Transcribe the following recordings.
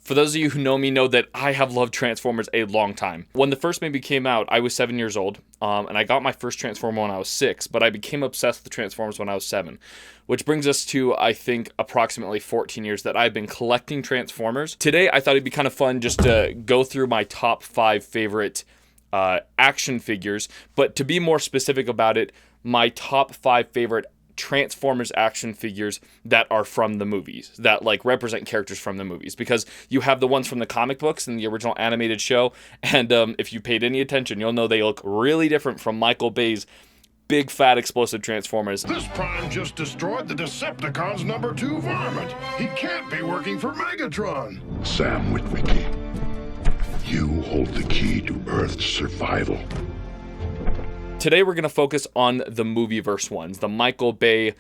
For those of you who know me know that I have loved Transformers a long time. When the first movie came out, I was 7 years old, and I got my first Transformer when I was 6, but I became obsessed with the Transformers when I was 7, which brings us to, I think, approximately 14 years that I've been collecting Transformers. Today, I thought it'd be kind of fun just to go through my top 5 favorite action figures, but to be more specific about it, my top 5 favorite Transformers action figures that are from the movies, that like represent characters from the movies, because you have the ones from the comic books and the original animated show, and if you paid any attention, you'll know they look really different from Michael Bay's big fat explosive Transformers. This Prime just destroyed the Decepticons' #2 varmint. He can't be working for Megatron. Sam Witwicky, you hold the key to Earth's survival. Today we're going to focus on the movieverse ones, the Michael Bay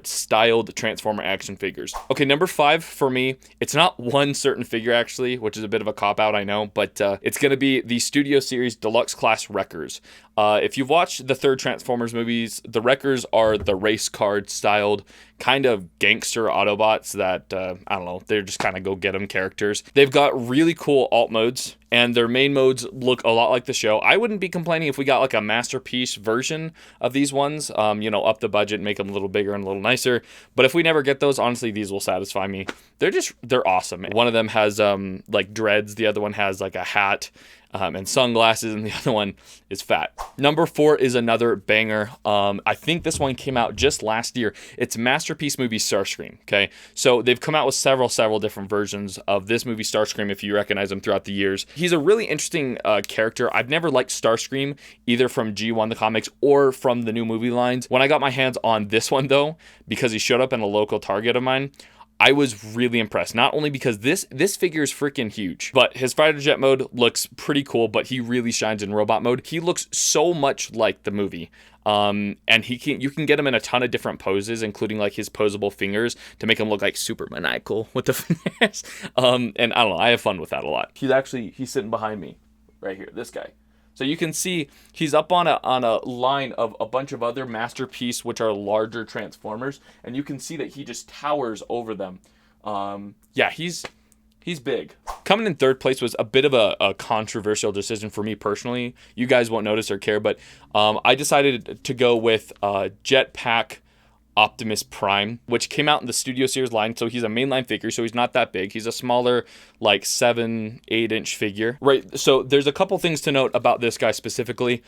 styled Transformer action figures. Okay, number 5 for me, it's not one certain figure actually, which is a bit of a cop-out, I know, but it's going to be the Studio Series Deluxe Class Wreckers. If you've watched the third Transformers movies, the Wreckers are the race card styled kind of gangster Autobots that, I don't know, they're just kind of go-get-em characters. They've got really cool alt modes, and their main modes look a lot like the show. I wouldn't be complaining if we got like a masterpiece version of these ones, up the budget, make them a little bigger and a little nicer. But if we never get those, honestly, these will satisfy me. They're awesome. One of them has like dreads, the other one has like a hat and sunglasses, and the other one is fat. Number 4 is another banger. I think this one came out just last year. It's Masterpiece movie Starscream. Okay, so they've come out with several different versions of this movie Starscream, if you recognize him throughout the years. He's a really interesting character. I've never liked Starscream either from G1 the comics or from the new movie lines. When I got my hands on this one though, because he showed up in a local Target of mine, I was really impressed, not only because this figure is freaking huge, but his fighter jet mode looks pretty cool, but he really shines in robot mode. He looks so much like the movie. And you can get him in a ton of different poses, including like his posable fingers to make him look like super maniacal with the fingers. And I don't know, I have fun with that a lot. He's sitting behind me right here, this guy. So you can see he's up on a line of a bunch of other Masterpiece, which are larger Transformers, and you can see that he just towers over them. He's big. Coming in third place was a bit of a controversial decision for me personally. You guys won't notice or care, but I decided to go with Jetpack Optimus Prime, which came out in the Studio Series line. So he's a mainline figure, so he's not that big. He's a smaller, like 7-8 inch figure. Right, so there's a couple things to note about this guy specifically.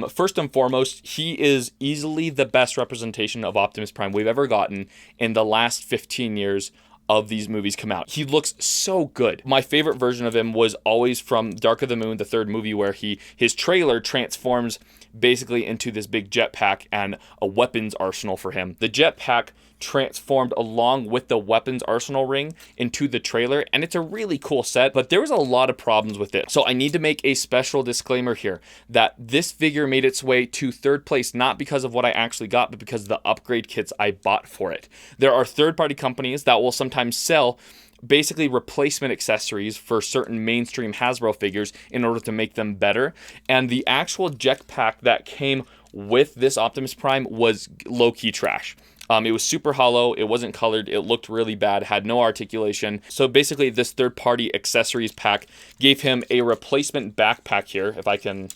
First and foremost, he is easily the best representation of Optimus Prime we've ever gotten in the last 15 years of these movies come out. He looks so good. My favorite version of him was always from Dark of the Moon, the third movie, where his trailer transforms basically into this big jetpack and a weapons arsenal for him. The jetpack transformed along with the weapons arsenal ring into the trailer, and it's a really cool set, but there was a lot of problems with it. So I need to make a special disclaimer here that this figure made its way to third place not because of what I actually got, but because of the upgrade kits I bought for it. There are third-party companies that will sometimes sell basically replacement accessories for certain mainstream Hasbro figures in order to make them better, and the actual jetpack that came with this Optimus Prime was low-key trash. It was super hollow, it wasn't colored, it looked really bad, had no articulation. So basically this third-party accessories pack gave him a replacement backpack here, if I can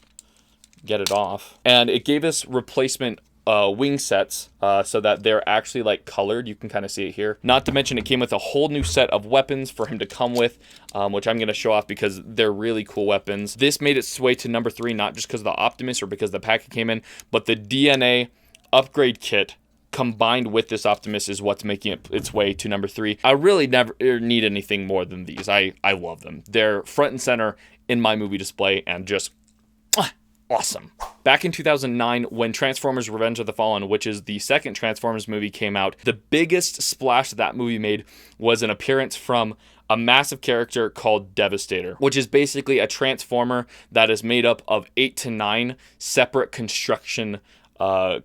get it off, and it gave us replacement wing sets so that they're actually like colored. You can kind of see it here. Not to mention it came with a whole new set of weapons for him to come with, which I'm going to show off because they're really cool weapons. This made its way to number 3, not just because of the Optimus or because the pack it came in, but the DNA upgrade kit combined with this Optimus is what's making it its way to number 3. I really never need anything more than these. I love them. They're front and center in my movie display and just awesome. Back in 2009, when Transformers Revenge of the Fallen, which is the second Transformers movie, came out, the biggest splash that movie made was an appearance from a massive character called Devastator, which is basically a Transformer that is made up of 8 to 9 separate construction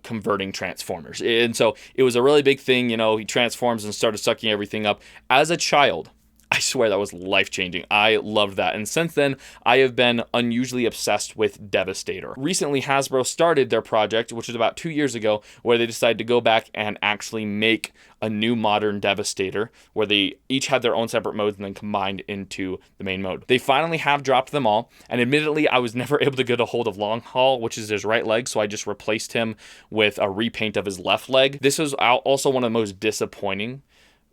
converting Transformers. And so it was a really big thing. He transforms and started sucking everything up. As a child, I swear that was life-changing. I loved that. And since then, I have been unusually obsessed with Devastator. Recently, Hasbro started their project, which was about 2 years ago, where they decided to go back and actually make a new modern Devastator, where they each had their own separate modes and then combined into the main mode. They finally have dropped them all, and admittedly, I was never able to get a hold of Long Haul, which is his right leg, so I just replaced him with a repaint of his left leg. This was also one of the most disappointing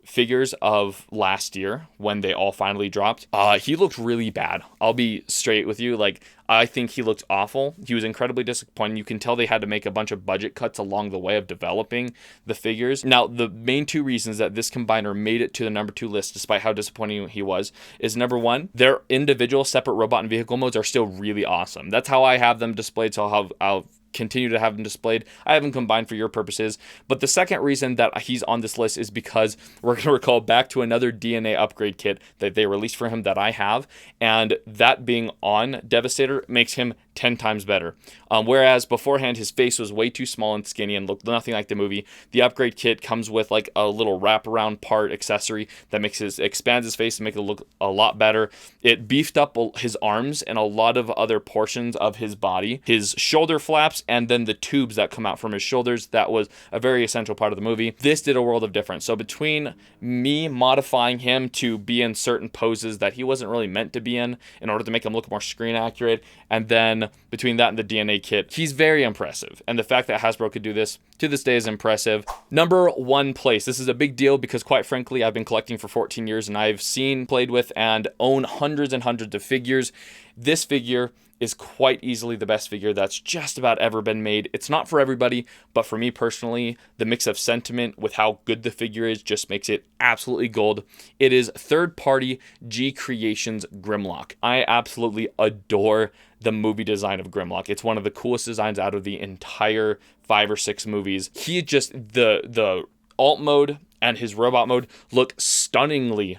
figures of last year when they all finally dropped. He looked really bad. I'll be straight with you. Like, I think he looked awful. He was incredibly disappointing. You can tell they had to make a bunch of budget cuts along the way of developing the figures. Now, the main two reasons that this combiner made it to the number 2 list, despite how disappointing he was, is number one, their individual separate robot and vehicle modes are still really awesome. That's how I have them displayed, so I'll continue to have them displayed. I have them combined for your purposes. But the second reason that he's on this list is because we're going to recall back to another DNA upgrade kit that they released for him that I have, and that being on Devastator makes him 10 times better. Whereas beforehand, his face was way too small and skinny and looked nothing like the movie. The upgrade kit comes with like a little wraparound part accessory that expands his face and makes it look a lot better. It beefed up his arms and a lot of other portions of his body, his shoulder flaps, and then the tubes that come out from his shoulders. That was a very essential part of the movie. This did a world of difference. So between me modifying him to be in certain poses that he wasn't really meant to be in order to make him look more screen accurate, and then between that and the DNA kit, he's very impressive. And the fact that Hasbro could do this to this day is impressive. Number 1 place. This is a big deal because, quite frankly, I've been collecting for 14 years and I've seen, played with, and own hundreds and hundreds of figures. This figure is quite easily the best figure that's just about ever been made. It's not for everybody, but for me personally, the mix of sentiment with how good the figure is just makes it absolutely gold. It is third-party G Creations Grimlock. I absolutely adore the movie design of Grimlock. It's one of the coolest designs out of the entire 5 or 6 movies. He just, the alt mode and his robot mode look stunningly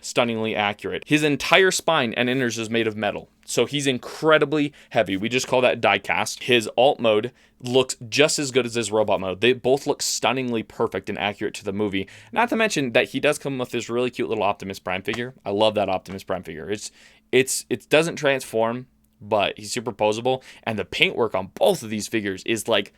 accurate. His entire spine and innards is made of metal, so he's incredibly heavy. We just call that die cast. His alt mode looks just as good as his robot mode. They both look stunningly perfect and accurate to the movie. Not to mention that he does come with this really cute little Optimus Prime figure. I love that Optimus Prime figure. It doesn't transform, but he's superposable, and the paintwork on both of these figures is like,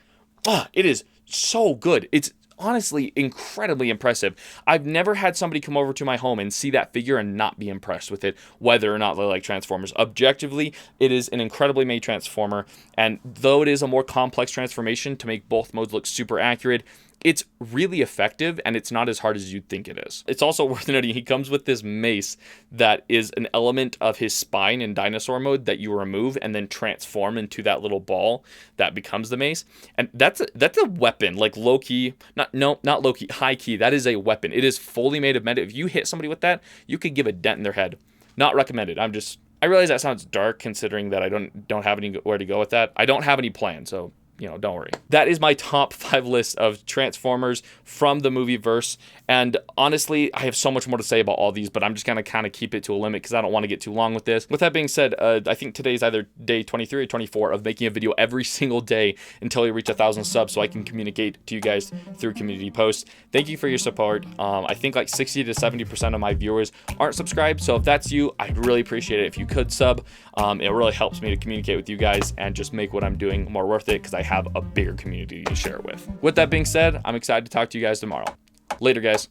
it is so good. It's honestly incredibly impressive. I've never had somebody come over to my home and see that figure and not be impressed with it, whether or not they like Transformers. Objectively, it is an incredibly made Transformer, and though it is a more complex transformation to make both modes look super accurate, it's really effective, and it's not as hard as you'd think it is. It's also worth noting he comes with this mace that is an element of his spine in dinosaur mode that you remove and then transform into that little ball that becomes the mace. And that's a weapon, like low-key, not low-key, high-key. That is a weapon. It is fully made of metal. If you hit somebody with that, you could give a dent in their head. Not recommended. I realize that sounds dark considering that I don't have anywhere to go with that. I don't have any plans, so don't worry. That is my top 5 list of Transformers from the movie verse. And honestly, I have so much more to say about all these, but I'm just going to kind of keep it to a limit because I don't want to get too long with this. With that being said, I think today is either day 23 or 24 of making a video every single day until we reach 1,000 subs so I can communicate to you guys through community posts. Thank you for your support. I think like 60 to 70% of my viewers aren't subscribed, so if that's you, I'd really appreciate it if you could sub. It really helps me to communicate with you guys and just make what I'm doing more worth it because I have a bigger community to share it with. With that being said, I'm excited to talk to you guys tomorrow. Later, guys.